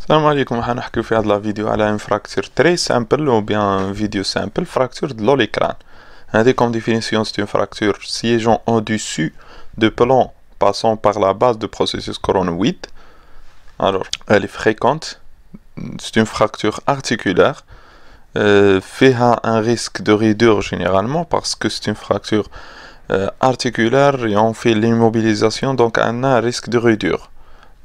السلام عليكم. حنحكي في هذا الفيديو على une fracture très simple ou bien vidéo simple, fracture de l'olécrane. Comme définition, c'est une fracture siégeant au-dessus de plans passant par la base du processus coronoïde. Alors, elle est fréquente, c'est une fracture articulaire, fait un risque de raidure généralement parce que c'est une fracture articulaire et on fait l'immobilisation, donc on a un risque de raidure.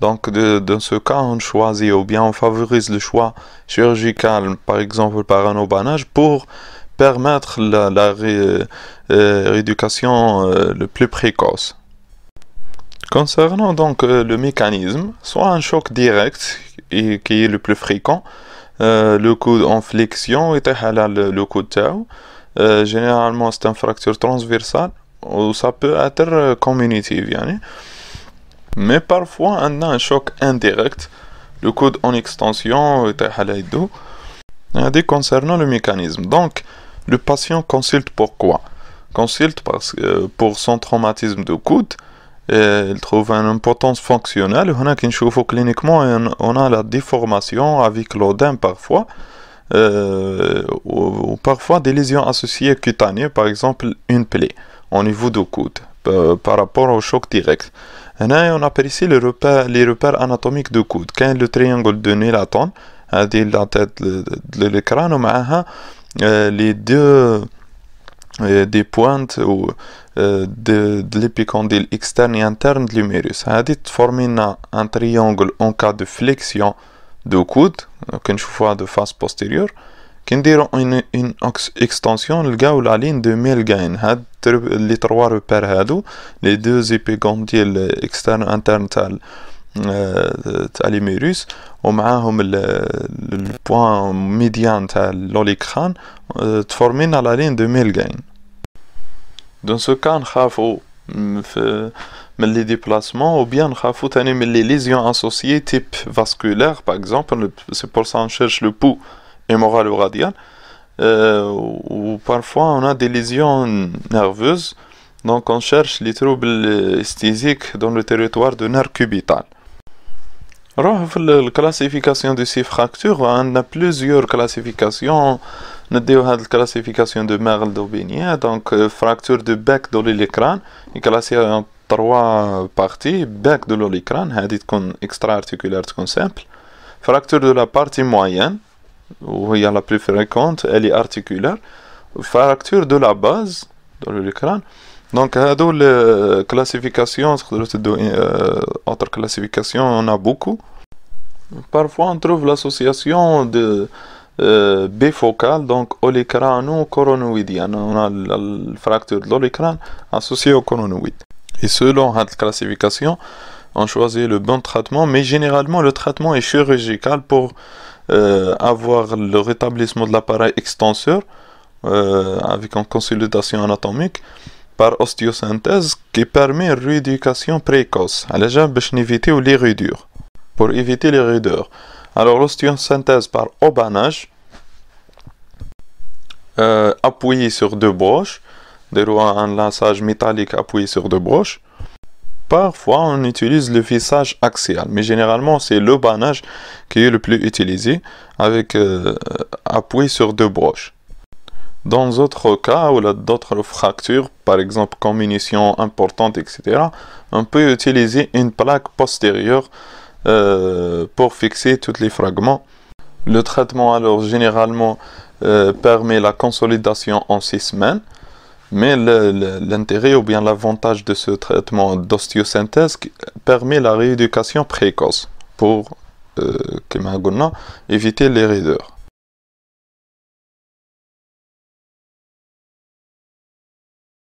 Donc dans ce cas, on choisit ou bien on favorise le choix chirurgical, par exemple par un obannage, pour permettre la rééducation le plus précoce. Concernant donc le mécanisme, soit un choc direct et qui est le plus fréquent, le coude en flexion et le coude tau. Généralement c'est une fracture transversale ou ça peut être communitive. Mais parfois on a un choc indirect, le coude en extension concernant le mécanisme. Donc le patient consulte pourquoi? Consulte parce que pour son traumatisme de coude, il trouve une impotence fonctionnelle. Cliniquement on a la déformation avec l'œdème parfois, ou parfois des lésions associées cutanées, par exemple une plaie au niveau du coude par rapport au choc direct. On apprécie les repères anatomiques du coude. Quand le triangle de Nélaton, la tête de l'écran, les deux des pointes ou de l'épicondyle externe et interne de l'humérus. Forment un triangle en cas de flexion du coude, qu'une fois de face postérieure, qui dit une extension ou la ligne de Milgain. Les trois repères, les deux épicondyles externes internes à l'humérus, le point médian de l'olécrane, formé dans la ligne de Milgain. Dans ce cas, on a les déplacements ou bien on a les lésions associées type vasculaire, par exemple. C'est pour ça qu'on cherche le pouls hémoral ou radial. Ou parfois on a des lésions nerveuses, donc on cherche les troubles esthésiques dans le territoire de nerf cubital. Alors, la classification de ces fractures, on a plusieurs classifications. On a la classification de Merle-Daubigny, donc fracture de bec de l'olécrane, est classée en trois parties. Bec de l'olécrane, extra-articulaire simple. Fracture de la partie moyenne, où il y a la plus fréquente, elle est articulaire. Fracture de la base de l'olécrane. Donc, la classification, autre classification, on a beaucoup. Parfois, on trouve l'association de bifocale, donc olécrano-coronoïdienne. On a la fracture de l'olécrane associée au coronoïde. Et selon cette classification, on choisit le bon traitement, mais généralement, le traitement est chirurgical pour avoir le rétablissement de l'appareil extenseur avec une consolidation anatomique par ostéosynthèse qui permet une rééducation précoce. Pour éviter les raideurs. Alors l'ostéosynthèse par obannage, appuyé sur deux broches, un laçage métallique appuyé sur deux broches. Parfois, on utilise le vissage axial, mais généralement, c'est l'obannage qui est le plus utilisé, avec appui sur deux broches. Dans d'autres cas, ou d'autres fractures, par exemple comminution importante, etc., on peut utiliser une plaque postérieure pour fixer tous les fragments. Le traitement, alors, généralement, permet la consolidation en 6 semaines. Mais l'intérêt ou bien l'avantage de ce traitement d'ostéosynthèse permet la rééducation précoce pour éviter les raideurs.